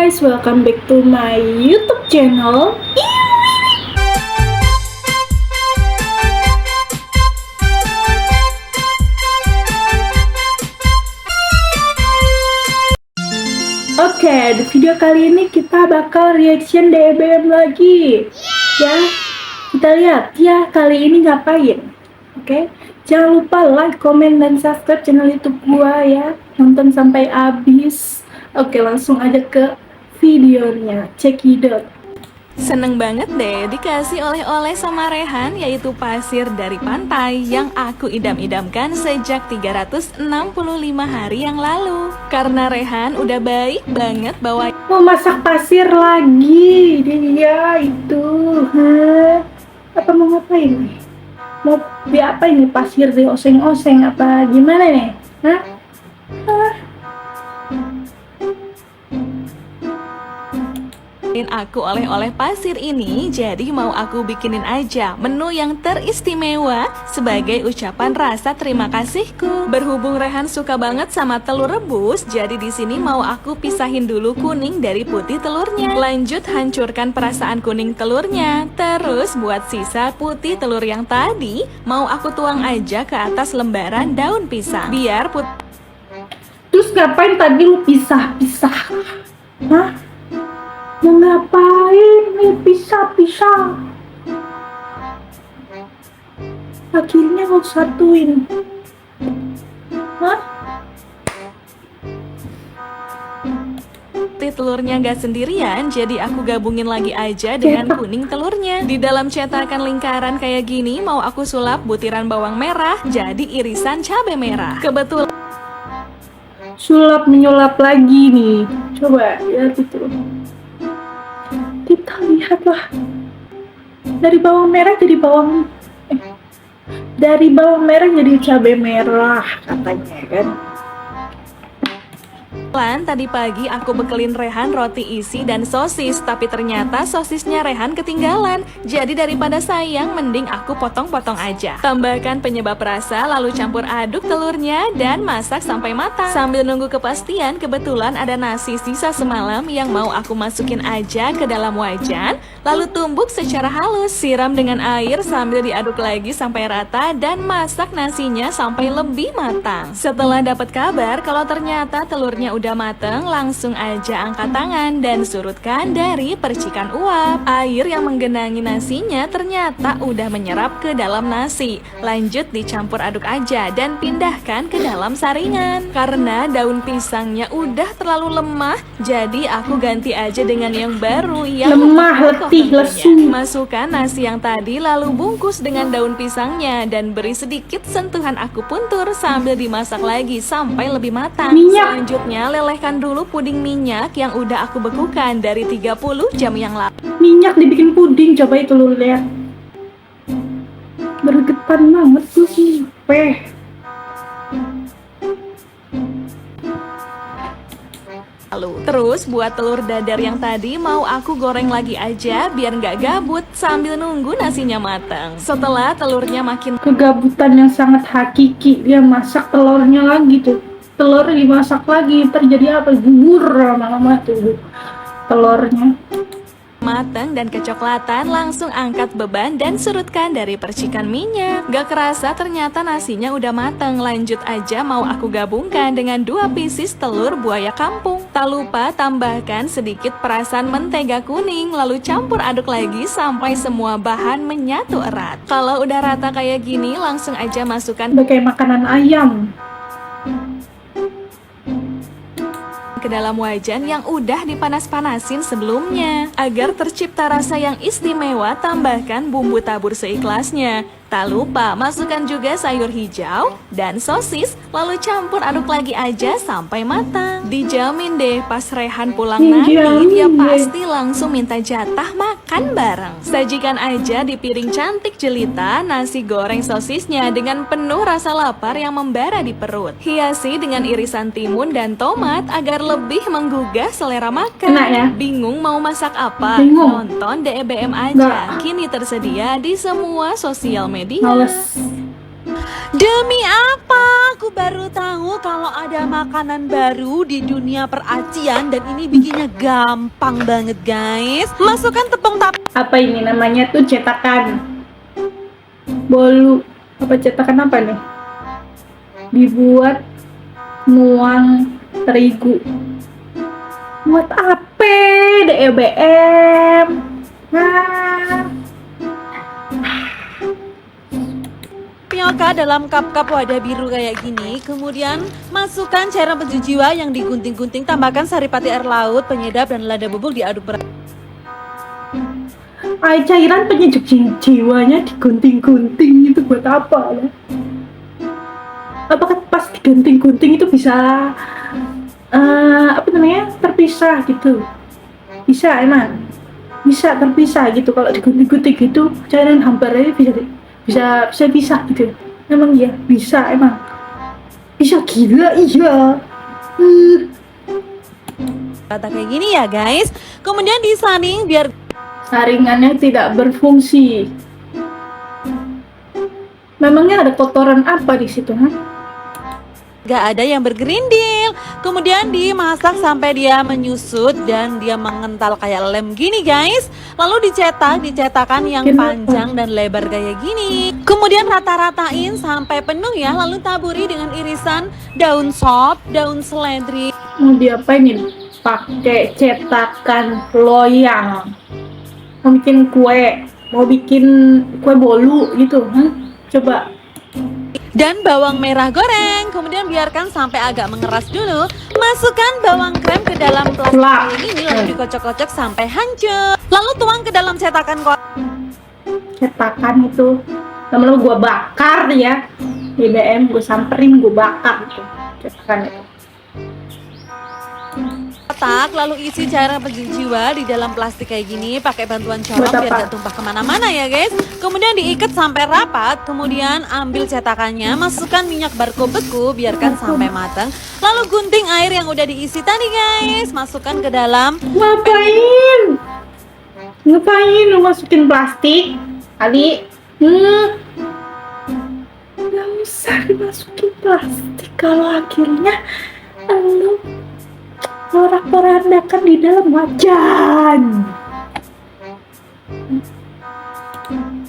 guys, welcome back to my YouTube channel. Oke, di video kali ini kita bakal reaction DBM lagi. Ya, kita lihat ya kali ini ngapain. Oke, jangan lupa like, comment, dan subscribe channel YouTube gua ya. Nonton sampai habis. Oke, langsung aja ke videonya. Cekidot. Seneng banget deh dikasih oleh-oleh sama Rehan, yaitu pasir dari pantai yang aku idam-idamkan sejak 365 hari yang lalu. Karena Rehan udah baik banget bawa. Mau masak pasir lagi dia itu. Apa mau ngapain nih? Mau apa ini, pasir di oseng-oseng apa gimana nih? Aku oleh-oleh pasir ini, jadi mau aku bikinin aja menu yang teristimewa sebagai ucapan rasa terima kasihku. Berhubung Rehan suka banget sama telur rebus, jadi di sini mau aku pisahin dulu kuning dari putih telurnya. Lanjut hancurkan perasaan kuning telurnya. Terus buat sisa putih telur yang tadi, mau aku tuang aja ke atas lembaran daun pisang. Biar Terus ngapain tadi lu pisah-pisah? Hah? Mau ngapain nih pisah-pisah? Akhirnya mau satuin. Hah? telurnya nggak sendirian, jadi aku gabungin lagi aja dengan kuning telurnya. Di dalam cetakan lingkaran kayak gini, mau aku sulap butiran bawang merah jadi irisan cabai merah. Kebetulan Sulap menyulap lagi nih. Coba lihat itu. Kita lihatlah. Dari bawang merah jadi dari bawang merah jadi cabai merah katanya kan. tadi pagi aku bekelin Rehan roti isi dan sosis, tapi ternyata sosisnya Rehan ketinggalan. Jadi daripada sayang, mending aku potong-potong aja. Tambahkan penyedap rasa, lalu campur aduk telurnya dan masak sampai matang. Sambil nunggu kepastian, kebetulan ada nasi sisa semalam yang mau aku masukin aja ke dalam wajan, lalu tumbuk secara halus. Siram dengan air sambil diaduk lagi sampai rata dan masak nasinya sampai lebih matang. Setelah dapat kabar kalau ternyata telurnya udah mateng, langsung aja angkat tangan dan surutkan dari percikan uap. Air yang menggenangi nasinya ternyata udah menyerap ke dalam nasi. Lanjut dicampur aduk aja dan pindahkan ke dalam saringan. Karena daun pisangnya udah terlalu lemah, jadi aku ganti aja dengan yang baru yang lemah, letih, lesu. Masukkan nasi yang tadi lalu bungkus dengan daun pisangnya dan beri sedikit sentuhan akupuntur sambil dimasak lagi sampai lebih matang. Selanjutnya lelehkan dulu puding minyak yang udah aku bekukan dari 30 jam yang lalu. Minyak dibikin puding, coba itu lu lihat. Bergetan banget tuh sih. Terus buat telur dadar yang tadi mau aku goreng lagi aja biar nggak gabut sambil nunggu nasinya matang. Setelah telurnya makin Kegabutan yang sangat hakiki, dia masak telurnya lagi tuh. Telur dimasak lagi, terjadi apa? Gugur lama-lama tuh telurnya. matang dan kecoklatan, langsung angkat beban dan surutkan dari percikan minyak. Gak kerasa ternyata nasinya udah matang. Lanjut aja mau aku gabungkan dengan 2 pieces telur buaya kampung. Tak lupa tambahkan sedikit perasan mentega kuning, lalu campur aduk lagi sampai semua bahan menyatu erat. Kalau udah rata kayak gini, langsung aja masukkan Kayak makanan ayam. ke dalam wajan yang udah dipanas-panasin sebelumnya. Agar tercipta rasa yang istimewa, tambahkan bumbu tabur seikhlasnya. Tak lupa masukkan juga sayur hijau dan sosis, lalu campur aduk lagi aja sampai matang. Dijamin deh pas Rehan pulang nanti, dia pasti langsung minta jatah makan bareng. Sajikan aja di piring cantik jelita nasi goreng sosisnya dengan penuh rasa lapar yang membara di perut. Hiasi dengan irisan timun dan tomat agar lebih menggugah selera makan. Enak ya? Bingung mau masak apa? Bingung. Nonton DBM aja. Kini tersedia di semua sosial media. Males. Demi apa Aku baru tahu kalau ada makanan baru di dunia peracian dan ini bikinnya gampang banget guys. Masukkan tepung Apa ini namanya tuh cetakan bolu, apa cetakan apa nih? Dibuat nuang terigu. Buat apa? DEBM. Nah, tapioka dalam cup-cup wadah biru kayak gini. Kemudian masukkan cairan pencuci jiwa yang digunting-gunting. Tambahkan saripati air laut, penyedap dan lada bubuk diaduk merata. cairan penyejuk jiwanya digunting-gunting itu buat apa ya? Apakah pas digunting-gunting itu bisa apa namanya terpisah gitu? Bisa emang? Bisa terpisah gitu kalau digunting-gunting gitu cairan hamparnya bisa pisah gitu. Emang ya bisa emang. Bisa gila iya. Rata kayak gini ya guys. Kemudian disaring biar Saringannya tidak berfungsi. Memangnya ada kotoran apa di situ, ha? gak ada yang bergerindil. Kemudian dimasak sampai dia menyusut dan dia mengental kayak lem gini guys. Lalu dicetakan yang panjang dan lebar kayak gini. Kemudian rata-ratain sampai penuh ya. Lalu taburi dengan irisan daun sop, daun seledri. Mau diapain ini? Pakai cetakan loyang. Mau bikin kue bolu gitu, coba. Dan bawang merah goreng. Kemudian biarkan sampai agak mengeras dulu. Masukkan bawang krem ke dalam plastik kayak gini. Lalu dikocok-kocok sampai hancur. Lalu tuang ke dalam cetakan itu lama-lama gua bakar ya. BBM gua samperin, gua bakar gitu cetakan itu. Lalu isi cairan pencuci jiwa di dalam plastik kayak gini pakai bantuan corong biar gak tumpah kemana-mana ya guys. Kemudian diikat sampai rapat. Kemudian ambil cetakannya, masukkan minyak barco beku, biarkan sampai matang. Lalu gunting air yang udah diisi tadi guys, masukkan ke dalam. Ngapain lu masukin plastik Ali? Gak usah dimasukin plastik kalau akhirnya lu porak-porandakan di dalam wajan.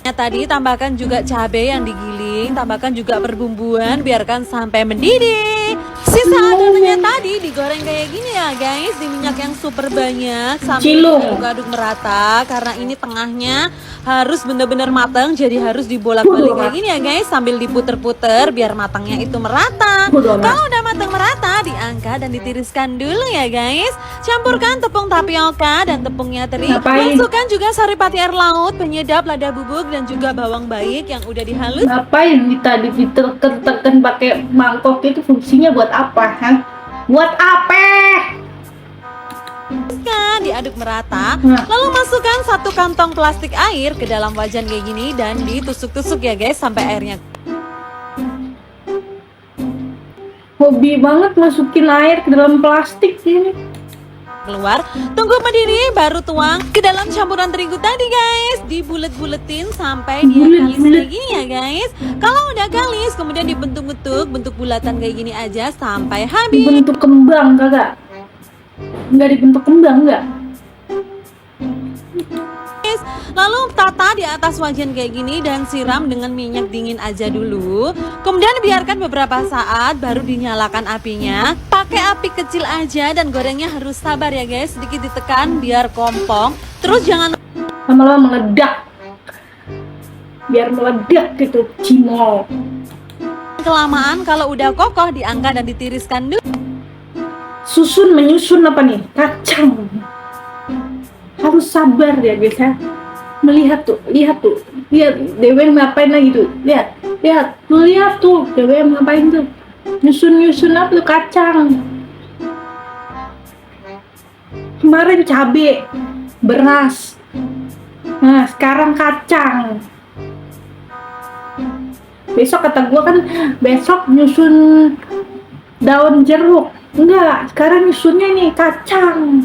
Tadi tambahkan juga cabai yang digiling, tambahkan juga perbumbuan, biarkan sampai mendidih. Sisa adonannya tadi digoreng kayak gini ya guys, di minyak yang super banyak sambil diaduk merata karena ini tengahnya harus bener-bener matang, jadi harus dibolak-balik kayak gini ya guys, sambil diputer-puter biar matangnya itu merata. Kalau udah matang merata, diangkat dan ditiriskan dulu ya guys. Campurkan tepung tapioka dan tepungnya teri. Masukkan juga saripati air laut, penyedap, lada bubuk dan juga bawang baik yang udah dihalus. Ngapain tadi diteken pakai mangkok itu fungsinya buat apa? Buat apa? Diaduk merata, lalu masukkan 1 kantong plastik air ke dalam wajan kayak gini dan ditusuk-tusuk ya guys sampai airnya hobi banget masukin air ke dalam plastik ini. Keluar, tunggu mendidih baru tuang ke dalam campuran terigu tadi guys. Dibulet-buletin sampai dia kalis kayak gini ya guys. Kalau udah kalis kemudian dibentuk-bentuk, bentuk bulatan kayak gini aja sampai habis. Dibentuk kembang kagak? Enggak dibentuk kembang enggak? Lalu tata di atas wajan kayak gini dan siram dengan minyak dingin aja dulu. Kemudian biarkan beberapa saat baru dinyalakan apinya. Pakai api kecil aja dan gorengnya harus sabar ya guys. Sedikit ditekan biar kompong. Terus jangan lama-lama meledak. Biar meledak gitu, cimol. Kelamaan kalau udah kokoh diangkat dan ditiriskan dulu. Susun menyusun apa nih? Kacang. Harus sabar ya guys ya. Lihat tuh, lihat DWM ngapain lagi tuh, lihat tuh DWM ngapain tuh, nyusun apa tuh kacang. Kemarin cabai, beras, nah sekarang kacang. Besok kata gua kan besok nyusun daun jeruk, enggak, sekarang nyusunnya nih kacang.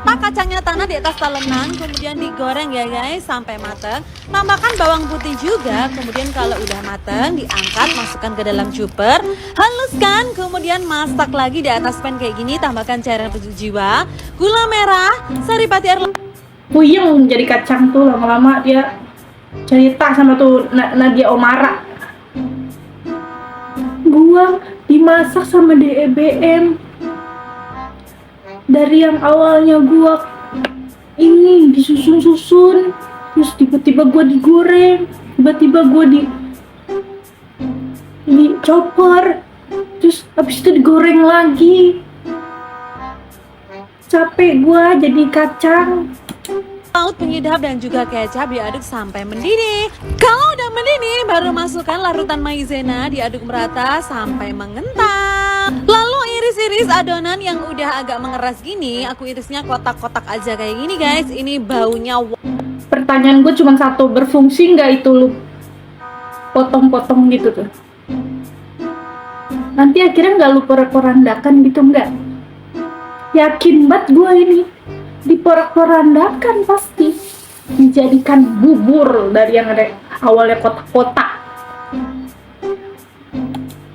Tata kacangnya tanah di atas talenan, kemudian digoreng ya guys sampai matang. Tambahkan bawang putih juga, kemudian kalau udah matang diangkat, masukkan ke dalam chopper, haluskan, kemudian masak lagi di atas pan kayak gini. Tambahkan cairan penyedap jiwa, gula merah, saripati air. Puyeng jadi kacang tuh, lama-lama dia cerita sama tuh Nadia Omara. Gua dimasak sama DEBM. Dari yang awalnya gua ini disusun-susun, terus tiba-tiba gua digoreng, tiba-tiba gua dicopper, terus habis itu digoreng lagi. Capek gua jadi kacang. Laut penyedap dan juga kecap diaduk sampai mendidih. Kalau udah mendidih, baru masukkan larutan maizena, diaduk merata sampai mengental. Lalu iris-iris adonan yang udah agak mengeras gini, aku irisnya kotak-kotak aja kayak gini guys. Ini baunya. Pertanyaan gue cuma satu, berfungsi nggak itu lu potong-potong gitu tuh? Nanti akhirnya nggak lu porak-porandakan gitu nggak? Yakin banget gue ini diporak-porandakan pasti, dijadikan bubur dari yang ada awalnya kotak-kotak.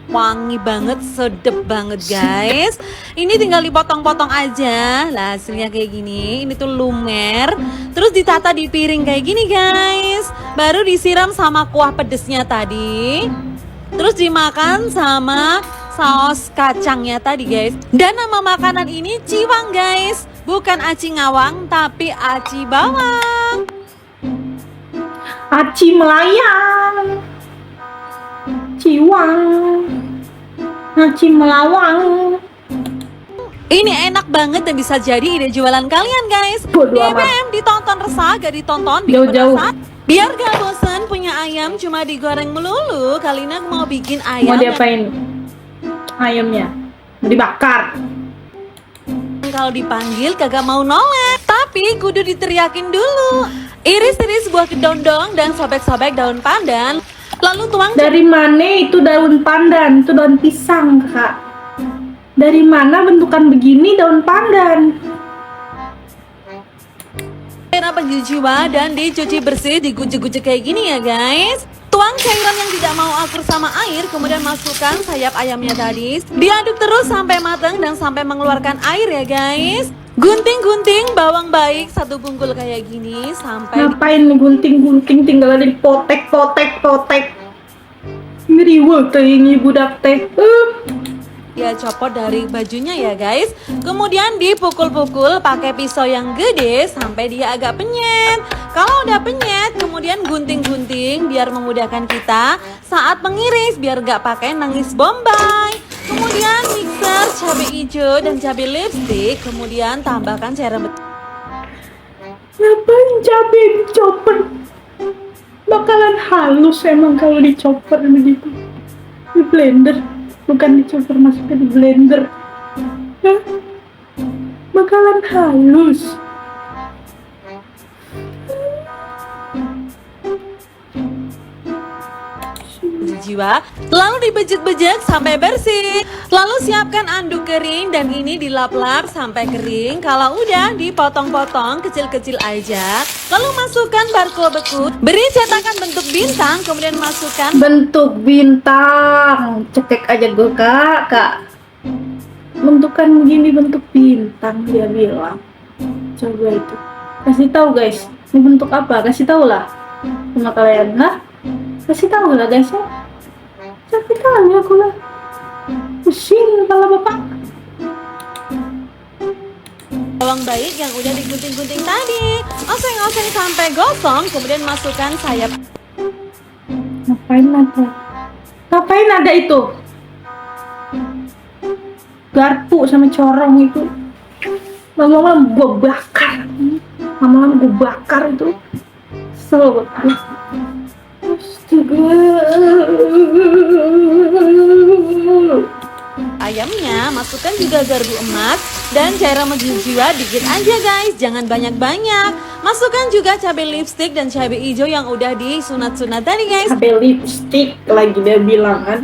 Wangi banget, sedep banget guys. Ini tinggal dipotong-potong aja. Lah hasilnya kayak gini. Ini tuh lumer. Terus ditata di piring kayak gini guys. Baru disiram sama kuah pedesnya tadi. Terus dimakan sama saus kacangnya tadi guys. Dan nama makanan ini ciwang guys. Bukan aci ngawang tapi aci bawang. Aci melayang, ciwang, aci melawang. Ini enak banget dan bisa jadi ide jualan kalian guys. Bodo amat. DBM ditonton resah, gak ditonton bikin Jauh-jauh. penasaran. Biar gak bosan punya ayam cuma digoreng melulu, Kalina mau bikin ayam Mau diapain ayamnya? Mau dibakar. kalau dipanggil kagak mau noleh, tapi kudu diteriakin dulu. Iris-iris buah kedondong dan sobek-sobek daun pandan, lalu tuang. Dari mana itu daun pandan? Itu daun pisang, Kak. Dari mana bentukan begini daun pandan? Cairan penjiwa dan dicuci bersih, digucek-gucek kayak gini ya guys. Tuang cairan yang tidak mau akur sama air, kemudian masukkan sayap ayamnya tadi. Diaduk terus sampai matang dan sampai mengeluarkan air ya guys. Gunting-gunting bawang baik satu bungkul kayak gini sampai. Ngapain gunting-gunting, tinggal dipotek-potek-potek. Ngeriwel teh ini budak teh. Ya copot dari bajunya ya guys. Kemudian dipukul-pukul pakai pisau yang gede sampai dia agak penyet. Kalau udah penyet, kemudian gunting-gunting biar memudahkan kita saat mengiris, biar gak pakai nangis bombay. Kemudian mixer cabai hijau dan cabai lipstick, kemudian tambahkan cairan. Ngapain cabai dicopper? Bakalan halus emang kalau dicopper begitu. Di blender, bukan dicopper, masuknya di blender. Hah? Bakalan halus. Jiwa, lalu dibejek-bejek sampai bersih. Lalu siapkan anduk kering dan ini dilap-lap sampai kering. Kalau udah dipotong-potong kecil-kecil aja. Lalu masukkan barco beku, beri cetakan bentuk bintang, kemudian masukkan Bentuk bintang, cekek aja gue kak. Bentukan begini bentuk bintang dia bilang. Coba itu, kasih tahu guys, ini bentuk apa? Kasih tahu lah sama kalian lah. Kasih tahu lah guys ya. Sakit kali aku lah. Pusing kepala bapak. bawang baik yang udah digunting-gunting tadi. Oseng-oseng sampai gosong, kemudian masukkan sayap. Ngapain ada? Ngapain ada itu? Garpu sama corong itu. Lama-lama gue bakar. Lama-lama gue bakar itu. Kesel banget gue. Astaga. Ayamnya masukkan juga garpu emas dan cairan jiwa dikit aja guys, jangan banyak-banyak. Masukkan juga cabai lipstick dan cabai hijau yang udah disunat-sunat tadi guys. Cabai lipstick lagi dia bilang kan.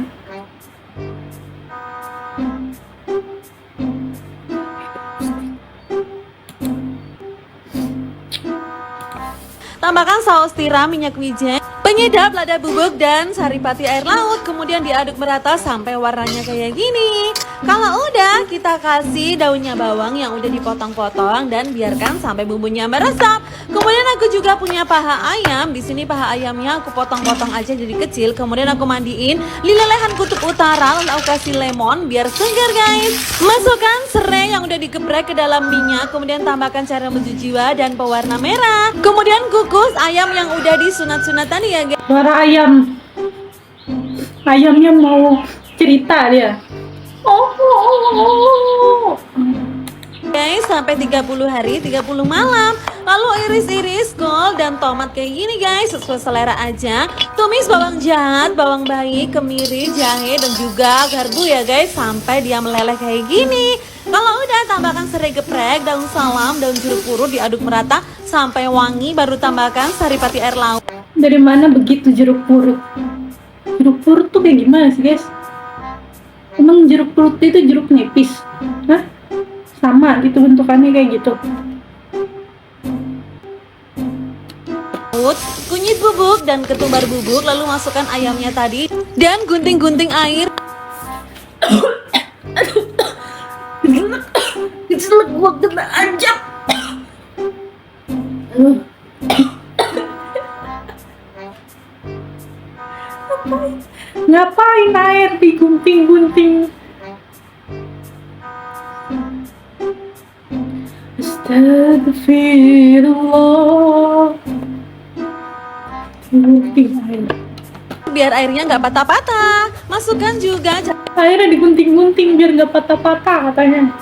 Tambahkan saus tiram, minyak wijen, penyedap, lada bubuk, dan saripati air laut. Kemudian diaduk merata sampai warnanya kayak gini. Kalau udah, kita kasih daunnya bawang yang udah dipotong-potong dan biarkan sampai bumbunya meresap. Kemudian aku juga punya paha ayam. Di sini paha ayamnya aku potong-potong aja jadi kecil. Kemudian aku mandiin lelehan kutub utara, lalu aku kasih lemon biar segar guys. Masukkan serai yang udah digeprek ke dalam minyak. Kemudian tambahkan cabai merah dan pewarna merah. Kemudian kukus ayam yang udah disunat-sunat tadi ya guys. Suara ayam. Ayamnya mau cerita dia. Oh. Guys, sampai 30 hari, 30 malam. Lalu iris-iris kol dan tomat kayak gini guys, sesuai selera aja. Tumis bawang jahat, bawang bayi, kemiri, jahe, dan juga garpu ya guys, sampai dia meleleh kayak gini. Kalau udah, tambahkan serai geprek, daun salam, daun jeruk purut, diaduk merata sampai wangi, baru tambahkan saripati air laut. Dari mana begitu jeruk purut? Jeruk purut tuh kayak gimana sih guys? Emang jeruk purut itu jeruk nipis? Hah? Sama gitu bentukannya kayak gitu. Kunyit bubuk dan ketumbar bubuk, lalu masukkan ayamnya tadi dan gunting-gunting air. Keselak gua kena ajab. Ngapain air digunting-gunting? Astagfirullah. Gunting air. Biar airnya nggak patah-patah. Masukkan juga Airnya digunting-gunting biar nggak patah-patah katanya.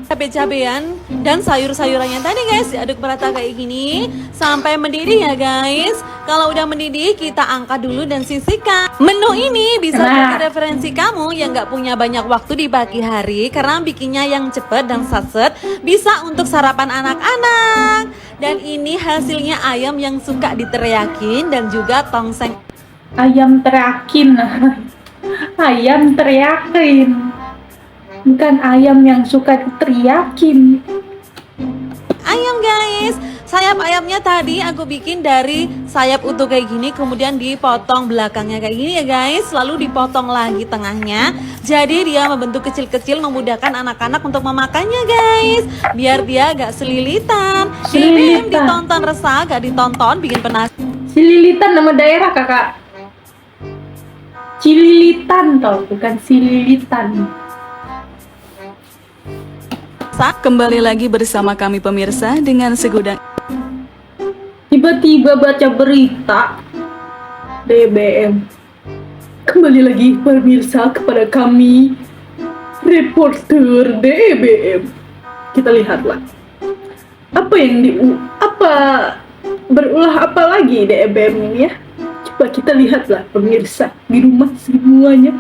cabai-cabean dan sayur-sayurannya tadi guys, diaduk merata kayak gini sampai mendidih ya guys. Kalau udah mendidih, kita angkat dulu dan sisihkan. Menu ini bisa jadi referensi kamu yang nggak punya banyak waktu di pagi hari, karena bikinnya yang cepet dan satset, bisa untuk sarapan anak-anak. Dan ini hasilnya ayam yang suka diteriakin dan juga tongseng. Ayam teriakin. Ayam teriakin. Bukan ayam yang suka diteriakin. Ayam guys, sayap ayamnya tadi aku bikin dari sayap utuh kayak gini, kemudian dipotong belakangnya kayak gini ya guys, lalu dipotong lagi tengahnya, jadi dia membentuk kecil-kecil, memudahkan anak-anak untuk memakannya guys, biar dia gak selilitan. Ini ditonton resah, gak ditonton bikin penasaran. Sililitan nama daerah kakak. Cililitan tau, bukan sililitan. Kembali lagi bersama kami pemirsa dengan segudang Tiba-tiba baca berita DBM. Kembali lagi pemirsa kepada kami reporter DBM. Kita lihatlah apa yang berulah apa lagi DBM ini ya. Coba kita lihatlah pemirsa di rumah semuanya.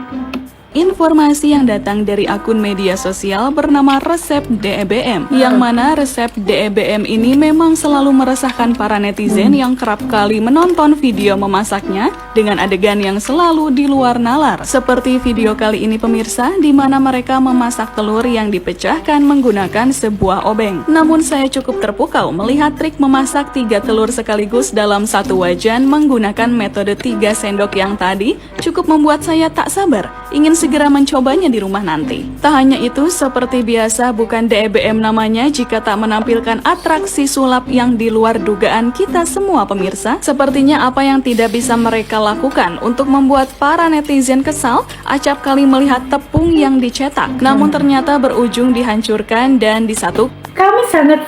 informasi yang datang dari akun media sosial bernama Resep DEBM, yang mana Resep DEBM ini memang selalu meresahkan para netizen yang kerap kali menonton video memasaknya dengan adegan yang selalu di luar nalar. Seperti video kali ini pemirsa, di mana mereka memasak telur yang dipecahkan menggunakan sebuah obeng. Namun saya cukup terpukau melihat trik memasak 3 telur sekaligus dalam satu wajan menggunakan metode 3 sendok yang tadi cukup membuat saya tak sabar ingin segera mencobanya di rumah nanti. Tak hanya itu, seperti biasa bukan DEBM namanya jika tak menampilkan atraksi sulap yang di luar dugaan kita semua pemirsa. Sepertinya apa yang tidak bisa mereka lakukan untuk membuat para netizen kesal acap kali melihat tepung yang dicetak, namun ternyata berujung dihancurkan dan disatu. Kami sangat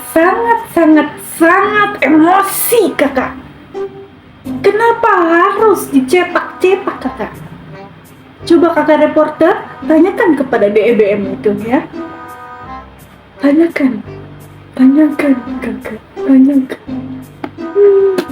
emosi kakak. Kenapa harus dicetak-cetak kakak? Coba kakak reporter tanyakan kepada DEBM itu ya. Tanyakan kakak, tanyakan.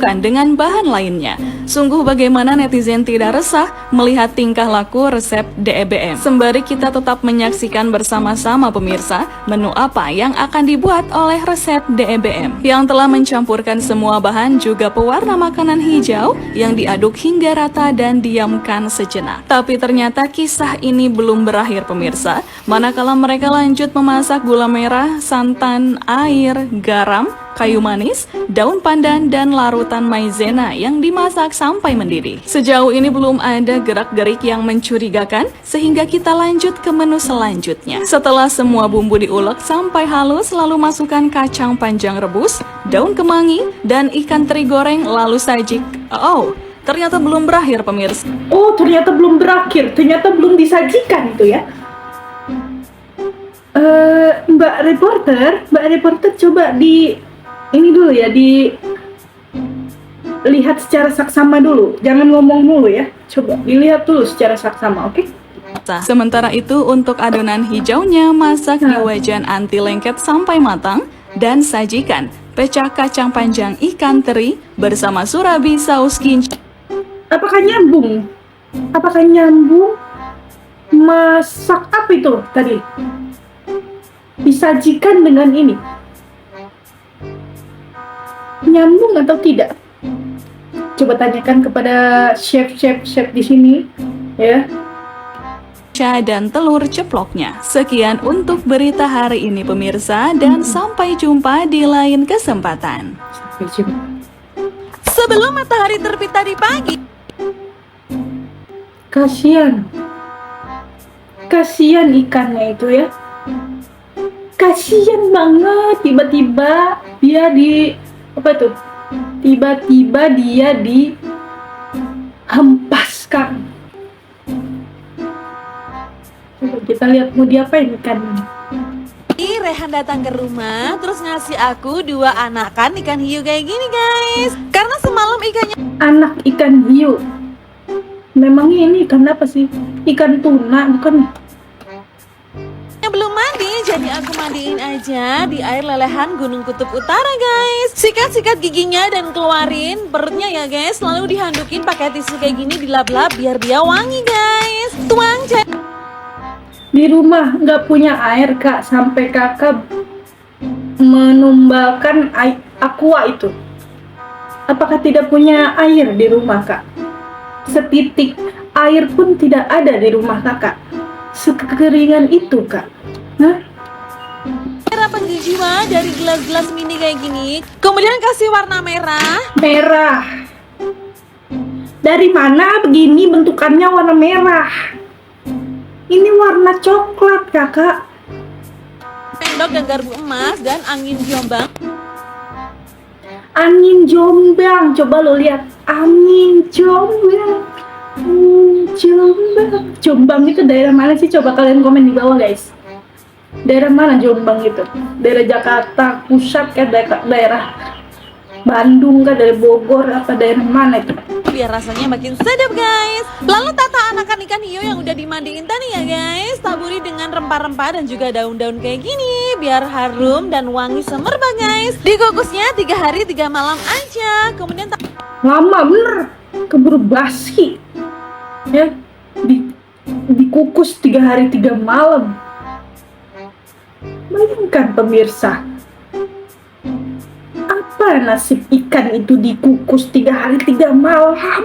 Dengan bahan lainnya. Sungguh bagaimana netizen tidak resah melihat tingkah laku Resep DEBM. Sembari kita tetap menyaksikan bersama-sama pemirsa menu apa yang akan dibuat oleh Resep DEBM yang telah mencampurkan semua bahan juga pewarna makanan hijau yang diaduk hingga rata dan diamkan sejenak. Tapi ternyata kisah ini belum berakhir pemirsa. Manakala mereka lanjut memasak gula merah, santan, air, garam, kayu manis, daun pandan, dan larutan maizena yang dimasak sampai mendidih. Sejauh ini belum ada gerak-gerik yang mencurigakan, sehingga kita lanjut ke menu selanjutnya. Setelah semua bumbu diulek sampai halus, lalu masukkan kacang panjang rebus, daun kemangi, dan ikan teri goreng, lalu sajik. Oh, ternyata belum berakhir pemirsa. Oh, ternyata belum berakhir. Ternyata belum disajikan itu ya. Mbak reporter coba ini dulu ya, lihat secara saksama dulu. Jangan ngomong mulu ya. Coba dilihat dulu secara saksama, oke? Sementara itu untuk adonan hijaunya, masak di wajan anti lengket sampai matang dan sajikan pecah kacang panjang ikan teri bersama surabi saus kinci. Apakah nyambung? Masak apa itu tadi? Disajikan dengan ini. Nyambung atau tidak? Coba tanyakan kepada chef di sini, ya. Dan telur ceploknya. Sekian untuk berita hari ini pemirsa, dan sampai jumpa di lain kesempatan. Sampai jumpa. Sebelum matahari terbit tadi pagi, Kasian ikannya itu ya. Kasian banget, tiba-tiba dia dihempaskan. Coba kita lihat mau diapain ikannya. Rehan datang ke rumah terus ngasih aku 2 anakan ikan hiu kayak gini guys. Karena semalam ikannya Anak ikan hiu. Memangnya ini ikan apa sih? Ikan tuna bukan? belum mandi, jadi aku mandiin aja di air lelehan Gunung Kutub Utara guys. Sikat-sikat giginya dan keluarin perutnya ya guys. Lalu dihandukin pakai tisu kayak gini, dilap-lap biar dia wangi guys. Tuang Di rumah nggak punya air kak, sampai kakak menumbalkan aqua itu. Apakah tidak punya air di rumah kak? Setitik air pun tidak ada di rumah kakak. Sekekeringan itu kak. Hah? merah penjiwa dari gelas-gelas mini kayak gini. Kemudian kasih warna merah. Merah. Dari mana begini bentukannya warna merah? Ini warna coklat kakak. Sendok dan garpu emas dan angin jombang. Angin Jombang, coba lo lihat. Angin Jombang. Jombang itu daerah mana sih? Coba kalian komen di bawah guys. Daerah mana Jombang itu? Daerah Jakarta Pusat kan, daerah Bandung kan, dari Bogor, apa daerah mana itu? Biar rasanya makin sedap guys. Lalu tata anakan ikan hiu yang udah dimandiin tadi ya guys. Taburi dengan rempah-rempah dan juga daun-daun kayak gini, biar harum dan wangi semerbak guys. Dikukusnya 3 hari 3 malam aja. Kemudian Lama bener, keburu basi. Ya, dikukus 3 hari 3 malam. Bayangkan pemirsa, apa nasib ikan itu dikukus 3 hari 3 malam?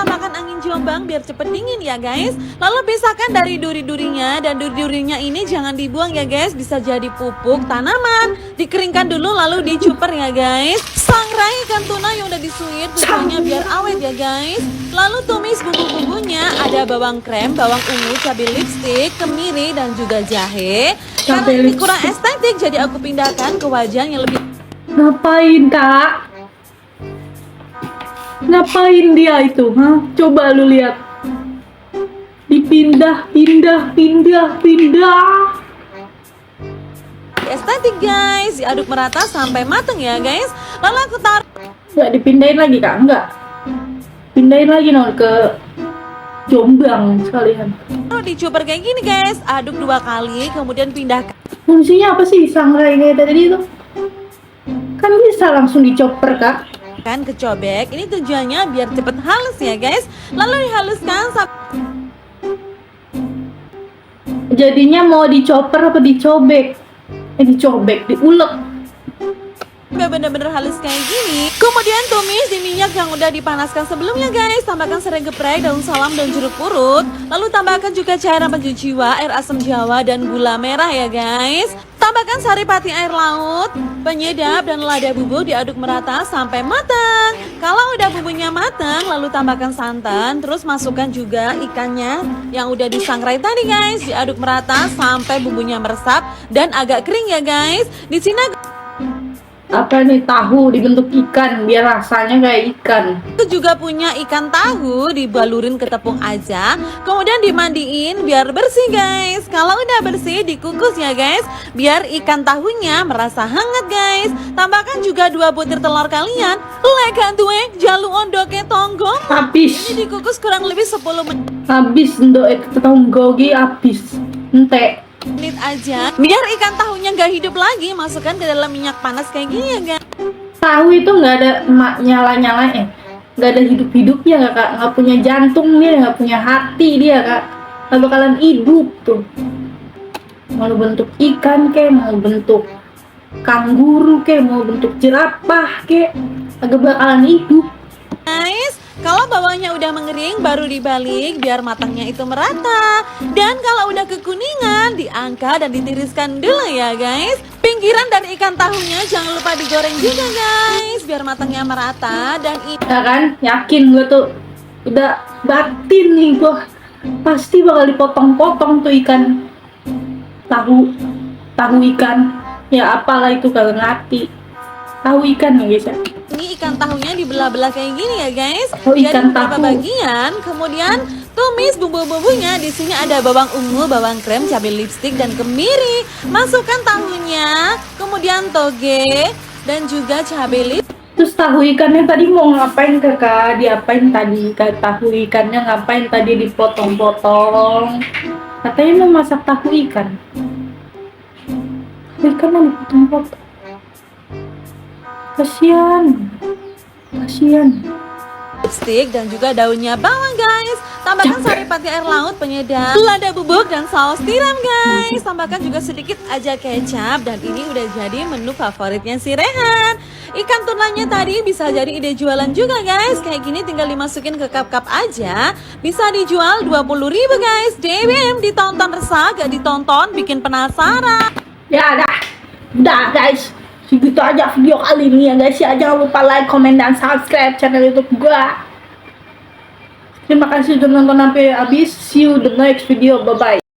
tambahkan angin jombang biar cepet dingin ya guys. Lalu pisahkan dari duri-durinya, dan duri-durinya ini jangan dibuang ya guys, bisa jadi pupuk tanaman. Dikeringkan dulu lalu dicuper ya guys. Sangrai ikan tuna yang udah disuir tujuannya biar awet ya guys. Lalu tumis bumbu-bumbunya, ada bawang krem, bawang ungu, cabai lipstik, kemiri dan juga jahe. Karena ini kurang estetik jadi aku pindahkan ke wajan yang lebih. Ngapain kak? Ngapain dia itu? Hah? Coba lu lihat. Dipindah. Estetik guys, diaduk merata sampai mateng ya guys. Lalu aku taruh. Nggak dipindahin lagi kak? Enggak. Pindahin lagi ke Jombang sekalian. Dicuper kayak gini guys, aduk 2 kali kemudian pindahkan. Fungsinya apa sih sangrai kayak tadi itu? Kan bisa langsung dicoper kak. Kan ke cobek, ini tujuannya biar cepet halus ya guys. Lalu dihaluskan sampai Jadinya mau dicoper apa dicobek? Dicobek, diulek. bener-bener halus kayak gini. Kemudian tumis di minyak yang udah dipanaskan sebelumnya guys. Tambahkan serai geprek, daun salam dan jeruk purut. Lalu tambahkan juga cairan pencuci jiwa, air asam jawa dan gula merah ya guys. Tambahkan saripati air laut, penyedap dan lada bubuk diaduk merata sampai matang. Kalau udah bumbunya matang, lalu tambahkan santan, terus masukkan juga ikannya yang udah disangrai tadi guys. Diaduk merata sampai bumbunya meresap dan agak kering ya guys. Di sini Apa nih, tahu dibentuk ikan biar rasanya kayak ikan. aku juga punya ikan tahu, dibalurin ke tepung aja, kemudian dimandiin biar bersih guys. Kalau udah bersih dikukus ya guys, biar ikan tahunya merasa hangat guys. Tambahkan juga 2 butir telur kalian. Lekan tuwe jalu ondoke tonggong. Habis. Ini dikukus kurang lebih 10 Habis untuk tetanggogi habis. Ente. menit aja, biar ikan tahunya nggak hidup lagi. Masukkan ke dalam minyak panas kayak gini ya guys. Tahu itu nggak ada nyala-nyala, nggak ada hidup-hidupnya nggak kak, nggak punya jantung dia, nggak punya hati dia kak, nggak bakalan hidup tuh. Mau bentuk ikan ke, mau bentuk kanguru ke, mau bentuk jerapah ke, agak bakalan hidup. Guys, kalau bawahnya udah mengering baru dibalik biar matangnya itu merata. Dan kalau udah kekuningan diangkat dan ditiriskan dulu ya guys. Pinggiran dan ikan tahunya jangan lupa digoreng juga guys biar matangnya merata dan Ya kan, yakin gue tuh udah batin nih gue, pasti bakal dipotong-potong tuh ikan tahu ikan ya, apalah itu kagak ngerti. Tahu ikan ya guys ya. ini ikan tahunya dibelah-belah kayak gini ya guys. Oh, Jadi ikan beberapa tahu. bagian, kemudian tumis bumbu-bumbunya. Di sini ada bawang ungu, bawang krem, cabai lipstik dan kemiri. Masukkan tahunya, kemudian toge dan juga cabai lipstik. Terus tahu ikannya tadi mau ngapain kakak? Diapain tadi? Tahu ikannya ngapain tadi dipotong-potong? Katanya mau masak tahu ikan. Ikan yang dipotong-potong. Kasian. Lipstik dan juga daunnya bawang guys. Tambahkan saripati air laut, penyedap, lada bubuk dan saus tiram guys. Tambahkan juga sedikit aja kecap dan ini udah jadi menu favoritnya si Rehan. Ikan tunanya tadi bisa jadi ide jualan juga guys. Kayak gini tinggal dimasukin ke cup-cup aja. Bisa dijual 20.000 guys. DBM ditonton resah, gak ditonton bikin penasaran. Ya udah guys. Segitu aja video kali ini ya guys ya. Jangan lupa like, comment, dan subscribe channel YouTube gua. Terima kasih sudah nonton sampai habis. See you the next video. Bye bye.